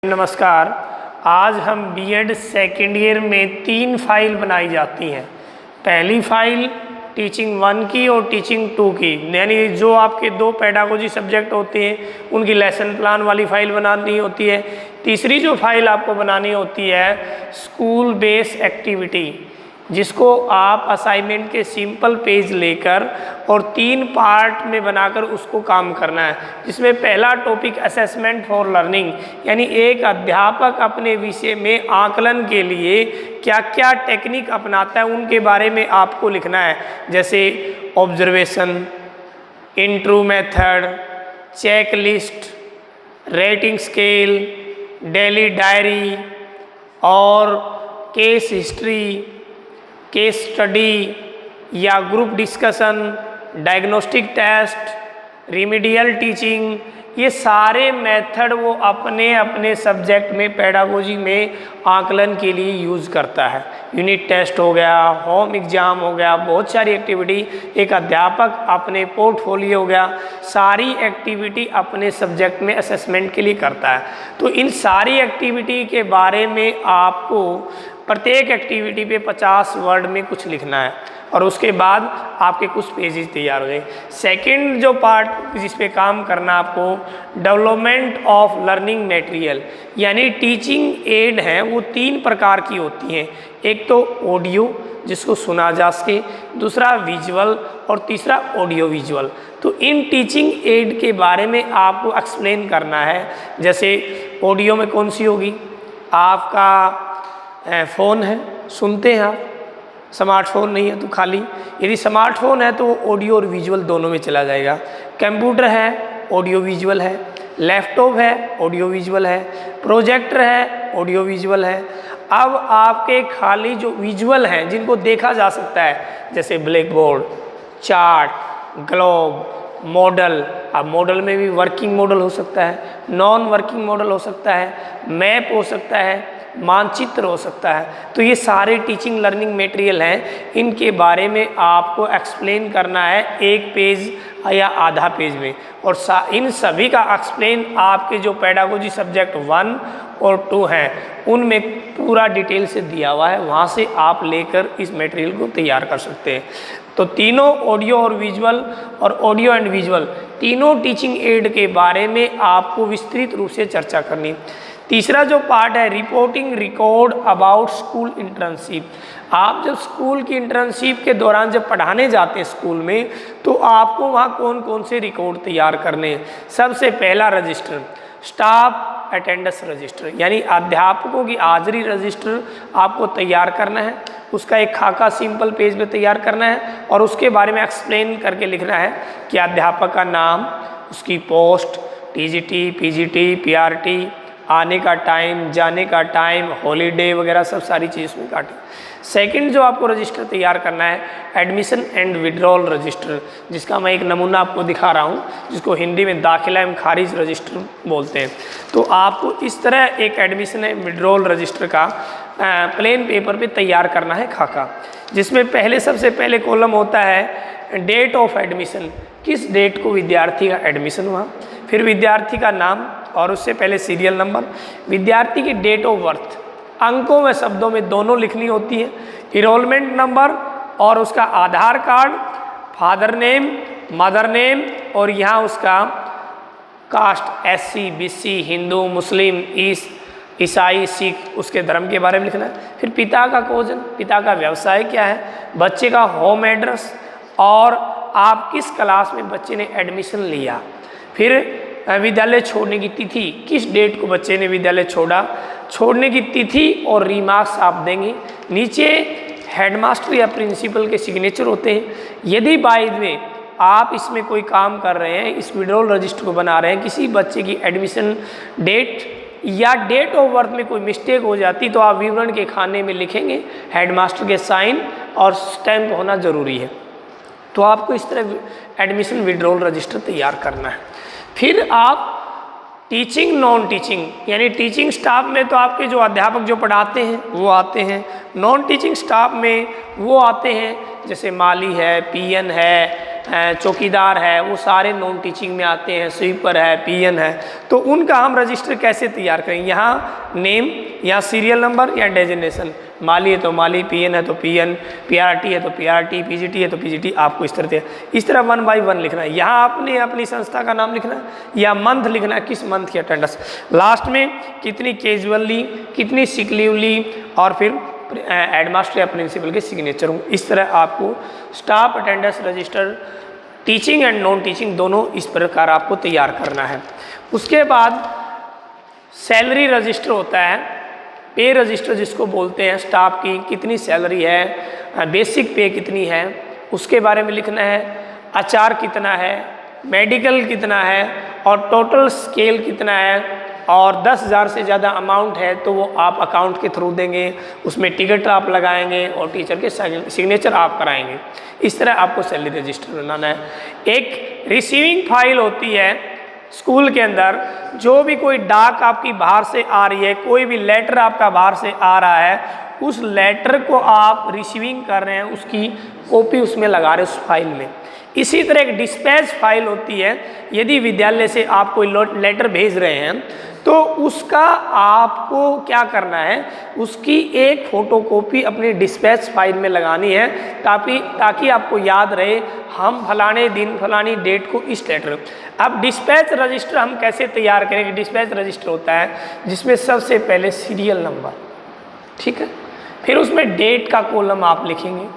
नमस्कार। आज हम बीएड सेकेंड ईयर में 3 फाइल बनाई जाती हैं। पहली फाइल टीचिंग 1 की और टीचिंग 2 की, यानी जो आपके 2 पेडागोजी सब्जेक्ट होते हैं उनकी लेसन प्लान वाली फाइल बनानी होती है। तीसरी जो फाइल आपको बनानी होती है स्कूल बेस एक्टिविटी, जिसको आप असाइनमेंट के सिंपल पेज लेकर और 3 पार्ट में बनाकर उसको काम करना है। जिसमें पहला टॉपिक असेसमेंट फॉर लर्निंग, यानी एक अध्यापक अपने विषय में आकलन के लिए क्या क्या टेक्निक अपनाता है उनके बारे में आपको लिखना है। जैसे ऑब्जर्वेशन, इंट्रू method, check list, rating scale, daily diary और केस हिस्ट्री, केस स्टडी या group discussion, diagnostic test, remedial teaching, ये सारे मेथड वो अपने अपने सब्जेक्ट में पेडागोजी में आकलन के लिए यूज़ करता है। यूनिट टेस्ट हो गया, होम एग्ज़ाम हो गया, बहुत सारी एक्टिविटी एक अध्यापक अपने पोर्टफोलियो हो गया, सारी एक्टिविटी अपने सब्जेक्ट में असेसमेंट के लिए करता है। तो इन सारी एक्टिविटी के बारे में आपको प्रत्येक एक्टिविटी पे 50 वर्ड में कुछ लिखना है और उसके बाद आपके कुछ पेजेस तैयार हो जाए। सेकंड जो पार्ट जिस पे काम करना आपको डेवलपमेंट ऑफ लर्निंग मटेरियल, यानी टीचिंग एड हैं वो 3 प्रकार की होती हैं। एक तो ऑडियो जिसको सुना जा सके, दूसरा विजुअल और तीसरा ऑडियो विजुअल। तो इन टीचिंग एड के बारे में आपको एक्सप्लेन करना है। जैसे ऑडियो में कौन सी होगी, आपका फ़ोन है, सुनते हैं आप, स्मार्टफोन नहीं है तो खाली, यदि स्मार्टफोन है तो ऑडियो और विजुअल दोनों में चला जाएगा। कंप्यूटर है, ऑडियो विजुअल है, लैपटॉप है, ऑडियो विजुअल है, प्रोजेक्टर है, ऑडियो विजुअल है। अब आपके खाली जो विजुअल हैं जिनको देखा जा सकता है, जैसे black board, chart, globe, model. अब मॉडल में भी वर्किंग मॉडल हो सकता है, नॉन वर्किंग मॉडल हो सकता है, मैप हो सकता है, मानचित्र हो सकता है। तो ये सारे टीचिंग लर्निंग मटेरियल हैं, इनके बारे में आपको एक्सप्लेन करना है 1 पेज या आधा पेज में। और इन सभी का एक्सप्लेन आपके जो पेडागोजी सब्जेक्ट 1 और 2 हैं उनमें पूरा डिटेल से दिया हुआ है, वहाँ से आप लेकर इस मटेरियल को तैयार कर सकते हैं। तो तीनों ऑडियो और विजुअल और ऑडियो एंड विजुअल तीनों टीचिंग एड के बारे में आपको विस्तृत रूप से चर्चा करनी। तीसरा जो पार्ट है reporting record about school internship. आप जब स्कूल की इंटर्नशिप के दौरान जब पढ़ाने जाते हैं स्कूल में, तो आपको वहाँ कौन कौन से रिकॉर्ड तैयार करने हैं। सबसे पहला रजिस्टर, स्टाफ अटेंडेंस रजिस्टर, यानी अध्यापकों की हाजिरी रजिस्टर आपको तैयार करना है। उसका एक खाका सिंपल पेज में तैयार करना है और उसके बारे में एक्सप्लेन करके लिखना है कि अध्यापक का नाम, उसकी पोस्ट, टीजीटी, पीजीटी, पीआरटी, आने का टाइम, जाने का टाइम, हॉलीडे वगैरह सब सारी चीज़ में काटी। सेकंड जो आपको रजिस्टर तैयार करना है एडमिशन एंड विड्रॉल रजिस्टर, जिसका मैं एक नमूना आपको दिखा रहा हूँ, जिसको हिंदी में दाखिला एवं खारिज रजिस्टर बोलते हैं। तो आपको इस तरह एक एडमिशन एंड विड्रॉल रजिस्टर का प्लेन पेपर पे तैयार करना है खाका, जिसमें सबसे पहले कॉलम होता है डेट ऑफ एडमिशन, किस डेट को विद्यार्थी का एडमिशन हुआ, फिर विद्यार्थी का नाम और उससे पहले सीरियल नंबर, विद्यार्थी की डेट ऑफ बर्थ, अंकों में शब्दों में दोनों लिखनी होती है, इनरोलमेंट नंबर और उसका Aadhaar card, father name, mother name और यहाँ उसका caste, SC, BC, Hindu, Muslim, ईसाई, सिख, उसके धर्म के बारे में लिखना है। फिर पिता का क्वेश्चन, पिता का व्यवसाय क्या है, बच्चे का होम एड्रेस और आप किस क्लास में बच्चे ने एडमिशन लिया। फिर विद्यालय छोड़ने की तिथि, किस डेट को बच्चे ने विद्यालय छोड़ा, छोड़ने की तिथि और रिमार्क्स आप देंगे। नीचे हेडमास्टर या प्रिंसिपल के सिग्नेचर होते हैं। यदि बाय द वे आप इसमें कोई काम कर रहे हैं, इस विड्रॉल रजिस्टर को बना रहे हैं, किसी बच्चे की एडमिशन डेट या डेट ऑफ बर्थ में कोई मिस्टेक हो जाती तो आप विवरण के खाने में लिखेंगे, हेडमास्टर के साइन और स्टैंप होना ज़रूरी है। तो आपको इस तरह एडमिशन विड्रॉल रजिस्टर तैयार करना है। फिर आप टीचिंग नॉन टीचिंग, यानी टीचिंग स्टाफ में तो आपके जो अध्यापक जो पढ़ाते हैं वो आते हैं, नॉन टीचिंग स्टाफ में वो आते हैं जैसे माली है, PN है, चौकीदार है, वो सारे नॉन टीचिंग में आते हैं, स्वीपर है, पीएन है। तो उनका हम रजिस्टर कैसे तैयार करें? यहाँ नेम, यहाँ सीरियल नंबर या डेजिग्नेशन, माली है तो माली, पीएन है तो पीएन, पीआरटी है तो पीआरटी, पीजीटी है तो पीजीटी, आपको इस तरह 1 बाई 1 लिखना है। यहाँ आपने अपनी संस्था का नाम लिखना है या मंथ लिखना है, किस मंथ की अटेंडेंस, लास्ट में कितनी कैजुअल ली, कितनी सिक लीव ली, और फिर हेडमास्टर या प्रिंसिपल के सिग्नेचर हों। इस तरह आपको staff attendance register teaching and non teaching दोनों इस प्रकार आपको तैयार करना है। उसके बाद सैलरी रजिस्टर होता है, पे रजिस्टर जिसको बोलते हैं, स्टाफ की कितनी सैलरी है, बेसिक पे कितनी है, उसके बारे में लिखना है, आचार कितना है, मेडिकल कितना है, और टोटल स्केल कितना है, और 10,000 से ज़्यादा अमाउंट है तो वो आप अकाउंट के थ्रू देंगे, उसमें टिकट आप लगाएंगे और टीचर के सिग्नेचर आप कराएंगे। इस तरह आपको सैलरी रजिस्टर बनाना है। एक रिसीविंग फाइल होती है स्कूल के अंदर, जो भी कोई डाक आपकी बाहर से आ रही है, कोई भी लेटर आपका बाहर से आ रहा है, उस लेटर को आप रिसीविंग कर रहे हैं, उसकी कॉपी उसमें लगा रहे हैं उस फाइल में। इसी तरह एक डिस्पैच फाइल होती है, यदि विद्यालय से आप कोई लेटर भेज रहे हैं तो उसका आपको क्या करना है, उसकी एक फ़ोटोकॉपी अपनी डिस्पैच फाइल में लगानी है, ताकि आपको याद रहे हम फलाने दिन फलानी डेट को इस लेटर। अब डिस्पैच रजिस्टर हम कैसे तैयार करेंगे? डिस्पैच रजिस्टर होता है जिसमें सबसे पहले सीरियल नंबर, ठीक है, फिर उसमें डेट का कॉलम आप लिखेंगे,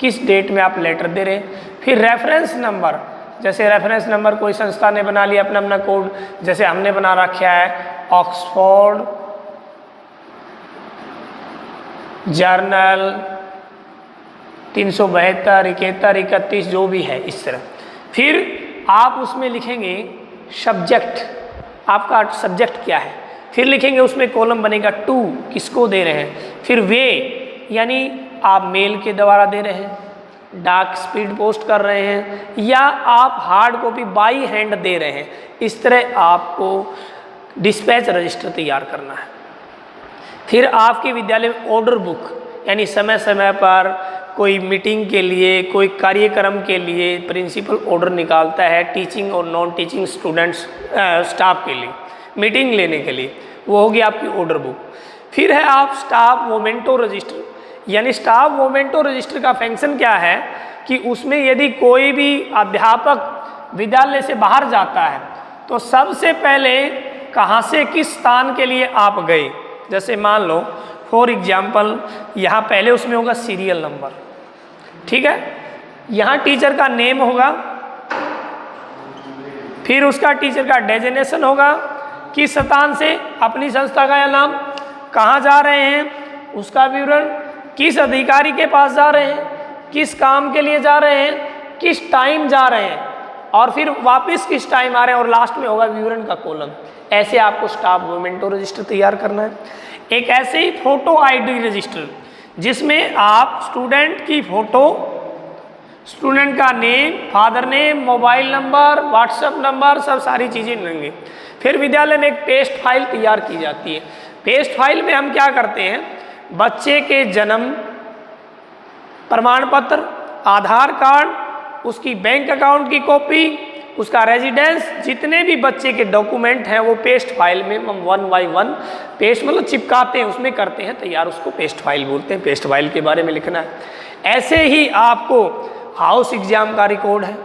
किस डेट में आप लेटर दे रहे हैं, फिर रेफरेंस नंबर, जैसे रेफरेंस नंबर कोई संस्था ने बना लिया अपना अपना कोड, जैसे हमने बना रखा है ऑक्सफोर्ड जर्नल 372, 71, 31 जो भी है, इस तरह। फिर आप उसमें लिखेंगे सब्जेक्ट, आपका सब्जेक्ट क्या है, फिर लिखेंगे उसमें कॉलम बनेगा टू, किसको दे रहे हैं, फिर वे यानी आप मेल के द्वारा दे रहे हैं, डाक स्पीड पोस्ट कर रहे हैं, या आप हार्ड कॉपी बाई हैंड दे रहे हैं। इस तरह आपको डिस्पैच रजिस्टर तैयार करना है। फिर आपके विद्यालय में ऑर्डर बुक, यानी समय समय पर कोई मीटिंग के लिए, कोई कार्यक्रम के लिए प्रिंसिपल ऑर्डर निकालता है टीचिंग और नॉन टीचिंग स्टूडेंट्स स्टाफ के लिए मीटिंग लेने के लिए, वो होगी आपकी ऑर्डर बुक। फिर है आप स्टाफ मोमेंटो रजिस्टर, यानी स्टाफ मोमेंटो रजिस्टर का फंक्शन क्या है कि उसमें यदि कोई भी अध्यापक विद्यालय से बाहर जाता है तो सबसे पहले कहाँ से किस स्थान के लिए आप गए, जैसे मान लो फॉर एग्जाम्पल यहाँ पहले उसमें होगा सीरियल नंबर, ठीक है, यहाँ टीचर का नेम होगा, फिर उसका टीचर का डेजिग्नेशन होगा, किस स्थान से, अपनी संस्था का या नाम, कहाँ जा रहे हैं उसका विवरण, किस अधिकारी के पास जा रहे हैं, किस काम के लिए जा रहे हैं, किस टाइम जा रहे हैं, और फिर वापस किस टाइम आ रहे हैं, और लास्ट में होगा विवरण का कॉलम। ऐसे आपको स्टाफ मोमेंटो रजिस्टर तैयार करना है। एक ऐसे ही फोटो आईडी रजिस्टर जिसमें आप स्टूडेंट की फोटो, स्टूडेंट का name, father name, mobile number, WhatsApp number, सब सारी चीज़ें लेंगे। फिर विद्यालय में एक पेस्ट फाइल तैयार की जाती है। पेस्ट फाइल में हम क्या करते हैं, बच्चे के जन्म प्रमाण पत्र, आधार कार्ड, उसकी बैंक अकाउंट की कॉपी, उसका रेजिडेंस, जितने भी बच्चे के डॉक्यूमेंट हैं वो पेस्ट फाइल में हम 1 बाई 1 पेस्ट मतलब चिपकाते हैं, उसमें करते हैं तैयार, उसको पेस्ट फाइल बोलते हैं। पेस्ट फाइल के बारे में लिखना है। ऐसे ही आपको हाउस एग्जाम का रिकॉर्ड है,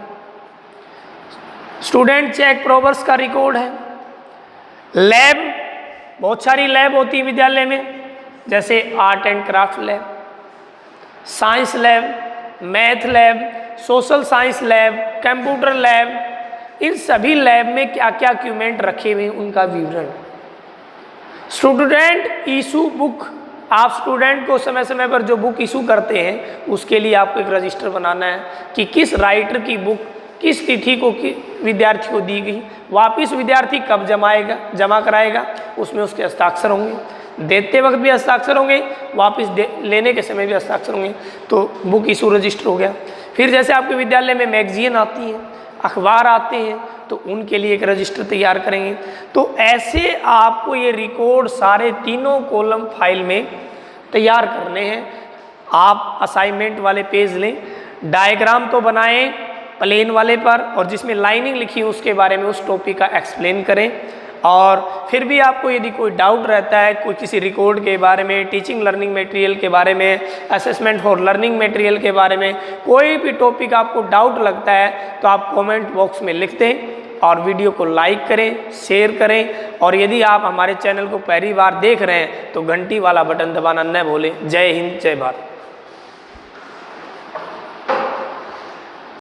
स्टूडेंट चेक प्रोवर्स का रिकॉर्ड है, लैब, बहुत सारी लैब होती है विद्यालय में, जैसे art and craft lab, science lab, math lab, social science lab, computer lab, इन सभी लैब में क्या क्या इक्विपमेंट रखे हुए हैं उनका विवरण। स्टूडेंट इशू बुक, आप स्टूडेंट को समय समय पर जो बुक इशू करते हैं उसके लिए आपको एक रजिस्टर बनाना है कि किस राइटर की बुक किस तिथि को विद्यार्थी को दी गई, वापिस विद्यार्थी कब जमा कराएगा, उसमें उसके हस्ताक्षर होंगे, देते वक्त भी हस्ताक्षर होंगे, वापस लेने के समय भी हस्ताक्षर होंगे, तो बुक इशू रजिस्टर हो गया। फिर जैसे आपके विद्यालय में मैगजीन आती हैं, अखबार आते हैं, तो उनके लिए एक रजिस्टर तैयार करेंगे। तो ऐसे आपको ये रिकॉर्ड सारे तीनों कॉलम फाइल में तैयार करने हैं। आप असाइनमेंट वाले पेज लें, डायग्राम तो बनाएं, प्लेन वाले पर, और जिसमें लाइनिंग लिखी है उसके बारे में उस टॉपिक का एक्सप्लेन करें। और फिर भी आपको यदि कोई डाउट रहता है कोई किसी रिकॉर्ड के बारे में, टीचिंग लर्निंग मटेरियल के बारे में, असेसमेंट फॉर लर्निंग मटेरियल के बारे में, कोई भी टॉपिक आपको डाउट लगता है तो आप कमेंट बॉक्स में लिख दें और वीडियो को लाइक करें, शेयर करें। और यदि आप हमारे चैनल को पहली बार देख रहे हैं तो घंटी वाला बटन दबाना न भूलें। जय हिंद, जय भारत।